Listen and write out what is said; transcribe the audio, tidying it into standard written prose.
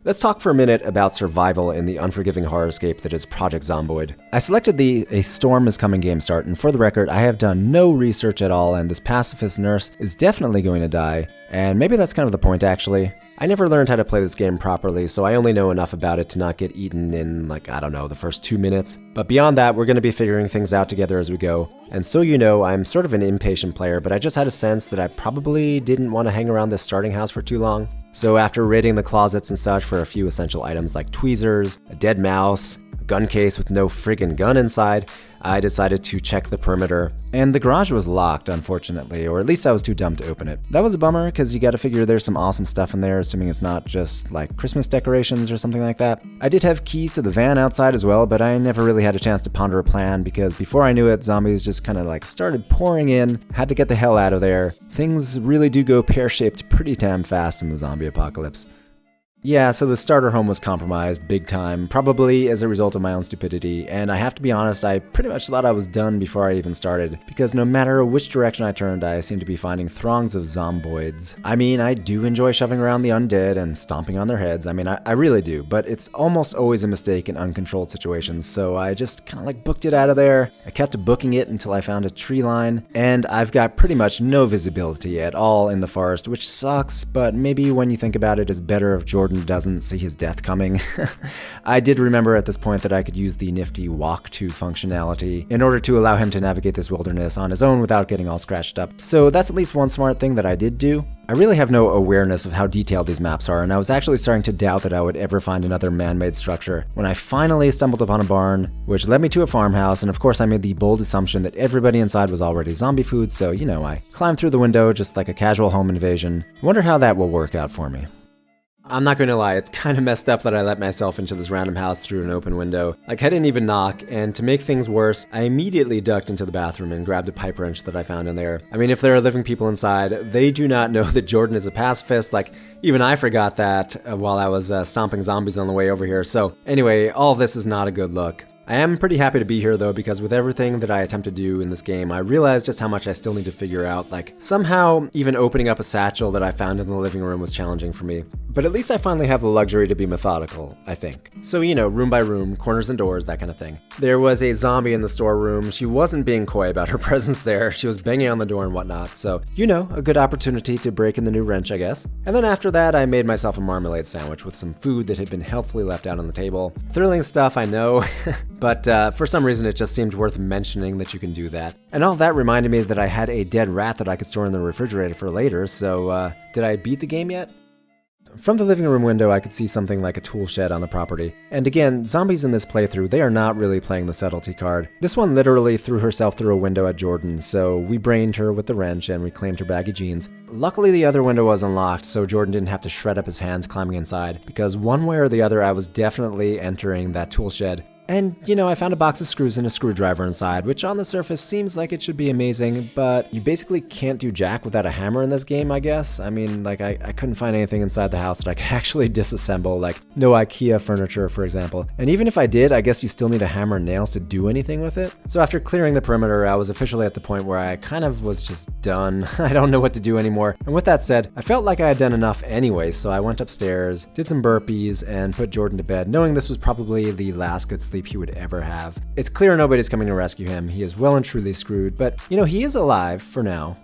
Let's talk for a minute about survival in the unforgiving horrorscape that is Project Zomboid. I selected the A Storm is Coming game start, and for the record, I have done no research at all, and this pacifist nurse is definitely going to die, and maybe that's kind of the point actually. I never learned how to play this game properly, so I only know enough about it to not get eaten in, like, I don't know, the first 2 minutes. But beyond that, we're going to be figuring things out together as we go. And so you know, I'm sort of an impatient player, but I just had a sense that I probably didn't want to hang around this starting house for too long. So after raiding the closets and such for a few essential items like tweezers, a dead mouse, a gun case with no friggin' gun inside, I decided to check the perimeter, and the garage was locked, unfortunately, or at least I was too dumb to open it. That was a bummer, because you gotta figure there's some awesome stuff in there, assuming it's not just like Christmas decorations or something like that. I did have keys to the van outside as well, but I never really had a chance to ponder a plan, because before I knew it, zombies just kind of like started pouring in, had to get the hell out of there. Things really do go pear-shaped pretty damn fast in the zombie apocalypse. Yeah, so the starter home was compromised big time, probably as a result of my own stupidity, and I have to be honest, I pretty much thought I was done before I even started, because no matter which direction I turned, I seemed to be finding throngs of zomboids. I mean, I do enjoy shoving around the undead and stomping on their heads, I mean, I really do, but it's almost always a mistake in uncontrolled situations, so I just kind of like booked it out of there. I kept booking it until I found a tree line, and I've got pretty much no visibility at all in the forest, which sucks, but maybe when you think about it, it's better if Jordan doesn't see his death coming. I did remember at this point that I could use the nifty walk to functionality in order to allow him to navigate this wilderness on his own without getting all scratched up. So that's at least one smart thing that I did do. I really have no awareness of how detailed these maps are, and I was actually starting to doubt that I would ever find another man-made structure when I finally stumbled upon a barn, which led me to a farmhouse, and of course I made the bold assumption that everybody inside was already zombie food, so you know, I climbed through the window just like a casual home invasion. I wonder how that will work out for me. I'm not going to lie, it's kind of messed up that I let myself into this random house through an open window. Like, I didn't even knock, and to make things worse, I immediately ducked into the bathroom and grabbed a pipe wrench that I found in there. I mean, if there are living people inside, they do not know that Jordan is a pacifist. Like, even I forgot that while I was stomping zombies on the way over here. So anyway, all of this is not a good look. I am pretty happy to be here though, because with everything that I attempt to do in this game, I realize just how much I still need to figure out. Like, somehow even opening up a satchel that I found in the living room was challenging for me. But at least I finally have the luxury to be methodical, I think. So, you know, room by room, corners and doors, that kind of thing. There was a zombie in the storeroom. She wasn't being coy about her presence there. She was banging on the door and whatnot. So, you know, a good opportunity to break in the new wrench, I guess. And then after that, I made myself a marmalade sandwich with some food that had been helpfully left out on the table. Thrilling stuff, I know. But for some reason, it just seemed worth mentioning that you can do that. And all that reminded me that I had a dead rat that I could store in the refrigerator for later, so did I beat the game yet? From the living room window, I could see something like a tool shed on the property. And again, zombies in this playthrough, they are not really playing the subtlety card. This one literally threw herself through a window at Jordan, so we brained her with the wrench and reclaimed her baggy jeans. Luckily, the other window was unlocked, so Jordan didn't have to shred up his hands climbing inside, because one way or the other, I was definitely entering that tool shed. And, you know, I found a box of screws and a screwdriver inside, which on the surface seems like it should be amazing, but you basically can't do jack without a hammer in this game, I guess. I mean, like, I couldn't find anything inside the house that I could actually disassemble, like no IKEA furniture, for example. And even if I did, I guess you still need a hammer and nails to do anything with it. So after clearing the perimeter, I was officially at the point where I kind of was just done. I don't know what to do anymore. And with that said, I felt like I had done enough anyway, so I went upstairs, did some burpees, and put Jordan to bed, knowing this was probably the last good sleep he would ever have. It's clear nobody's coming to rescue him. He is well and truly screwed, but you know, he is alive for now.